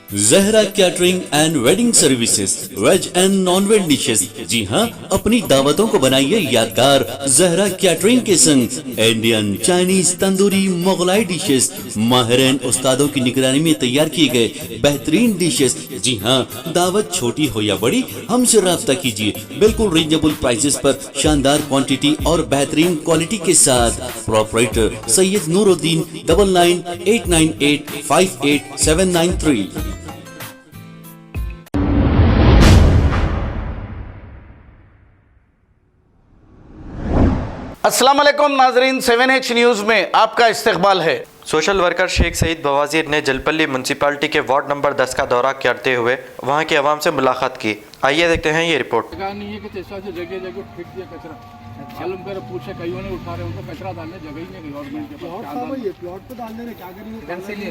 Zahra catering and wedding services, veg and non veg dishes. जी हाँ, अपनी दावतों को बनाइए यादगार जहरा कैटरिंग के संग। Indian, Chinese, tandoori, Mughlai dishes माहिरीन उस्तादों की निगरानी में तैयार किए गए बेहतरीन डिशेस। जी हाँ, दावत छोटी हो या बड़ी, हमसे राब्ता कीजिए। बिल्कुल रीजनेबल प्राइसेस पर शानदार क्वांटिटी और बेहतरीन क्वालिटी के साथ। प्रोपराइटर सैयद नूरुद्दीन 9989858793। अस्सलाम वालेकुम नाजरीन, 7H न्यूज़ में आपका इस्तकबाल है। सोशल वर्कर शेख सईद बवाजीर ने जलपल्ली म्यूनसिपालिटी के वार्ड नंबर 10 का दौरा करते हुए वहां के अवाम से मुलाकात की। आइए देखते हैं ये रिपोर्ट। नहीं है कि जगह जगह फेंक दिया कचरा। मालूम कर पूछे कईयों ने उठा रहे, उनको कचरा डालने जगह ही नहीं गवर्नमेंट के पास। प्लॉट पे डालने में क्या करेंगे?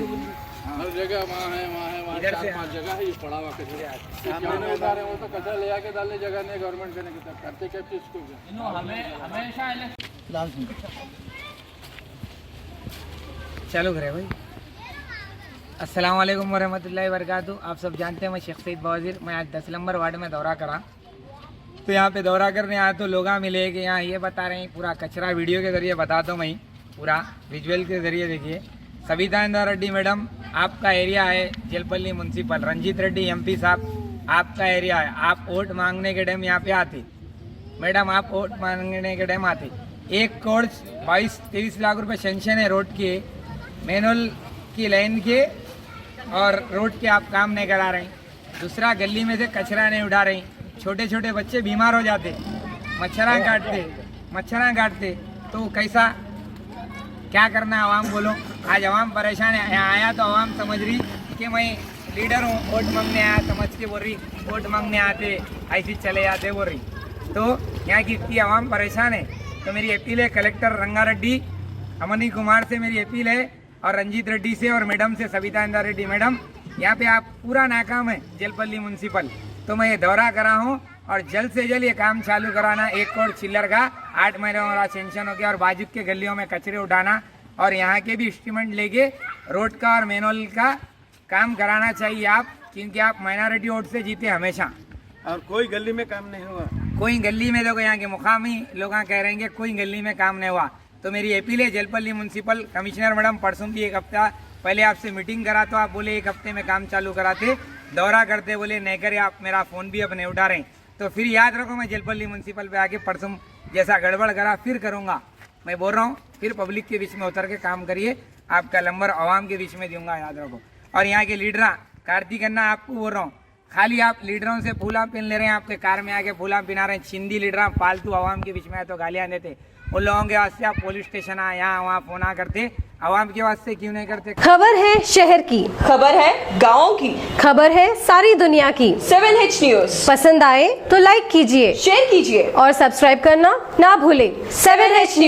हर जगह वहाँ है चार पांच जगह है, ये पड़ा हुआ कचरा। क्यों नहीं उठा रहे? वो तो कचरा ले आके डालने जगह नहीं, गवर्नमेंट करने की करते क्या चीज को हमेशा चालू करे भाई। अस्सलाम वालेकुम वरहमतुल्लाहि वबरकातुहू। आप सब जानते हैं मैं शेख सईद बवाजीर, मैं आज 10 नंबर वार्ड में दौरा करा। तो यहाँ पे दौरा करने आया तो लोग मिले कि यहाँ ये बता रहे हैं, पूरा कचरा वीडियो के ज़रिए बताता हूँ मैं, पूरा विजुअल के ज़रिए देखिए। सविता इंदिरा रेड्डी मैडम, आपका एरिया है जलपल्ली म्यूनसिपल। रंजीत रेड्डी MP साहब, आपका एरिया है। आप वोट मांगने के टाइम यहाँ पे आते मैडम, आप वोट मांगने के टाइम आते। 1 करोड़ 22-23 लाख रुपए सेंक्शन है रोड के, मैनुअल की लाइन के, और रोड के आप काम नहीं करा रहे। दूसरा, गली में से कचरा नहीं उठा रही। छोटे छोटे बच्चे बीमार हो जाते, मच्छरां काटते, तो कैसा क्या करना है आवाम बोलो। आज आवाम परेशान है। यहाँ आया तो आवाम समझ रही कि मैं लीडर हूँ, वोट मांगने आया, समझ के बोल रही वोट मांगने आते ऐसे चले जाते बोल रही। तो यहाँ की इतनी आवाम परेशान है। तो मेरी अपील है कलेक्टर रंगारेड्डी अमनी कुमार से, मेरी अपील है, और रंजीत रेड्डी से, और मैडम से सविता इंदिरा रेड्डी मैडम, यहाँ पे आप पूरा नाकाम है जलपल्ली म्यूनसिपल। तो मैं ये दौरा करा हूँ और जल्द से जल्द ये काम चालू कराना। 1 करोड़ चिल्लर का 8 महीने वाला सेंक्शन हो गया, और बाजू के गलियों में कचरे उठाना, और यहाँ के भी इंस्ट्रूमेंट लेके रोड का और मैनुअल का काम कराना चाहिए आप, क्योंकि आप माइनॉरिटी वोट से जीते हमेशा। और कोई गली में काम नहीं हुआ, कोई गली में, देखो यहाँ के मुकामी लोग कह रहे हैं कोई गली में काम नहीं हुआ। तो मेरी अपील है जलपल्ली म्यूनसिपल कमिश्नर मैडम, परसों भी 1 हफ्ता पहले आपसे मीटिंग करा तो आप बोले 1 हफ्ते में काम चालू कराते, दौरा करते बोले नहीं करे, आप मेरा फ़ोन भी अब नहीं उठा रहे। तो फिर याद रखो, मैं जलपल्ली म्यूनसिपल पे आके परसों जैसा गड़बड़ करा फिर करूँगा। मैं बोल रहा हूँ, फिर पब्लिक के बीच में उतर के काम करिए, आपका नंबर आवाम के बीच में दूंगा, याद रखो। और यहाँ के लीडरा कार्तिक अन्ना, आपको बोल रहा हूँ, खाली आप लीडरों से फूला पिन ले रहे हैं, आपके कार में आके फूला पिना रहे हैं। चिंदी लीडरा फालतू आवाम के बीच में आए तो गालियाँ देते। उन लोगों के वास्ते आप पुलिस स्टेशन आए, यहाँ वहाँ फोन करते, आवाम के वास्ते क्यों नहीं करते? खबर है शहर की, खबर है गाँव की, खबर है सारी दुनिया की। 7H न्यूज़ पसंद आए तो लाइक कीजिए, शेयर कीजिए और सब्सक्राइब करना ना भूले। 7H news.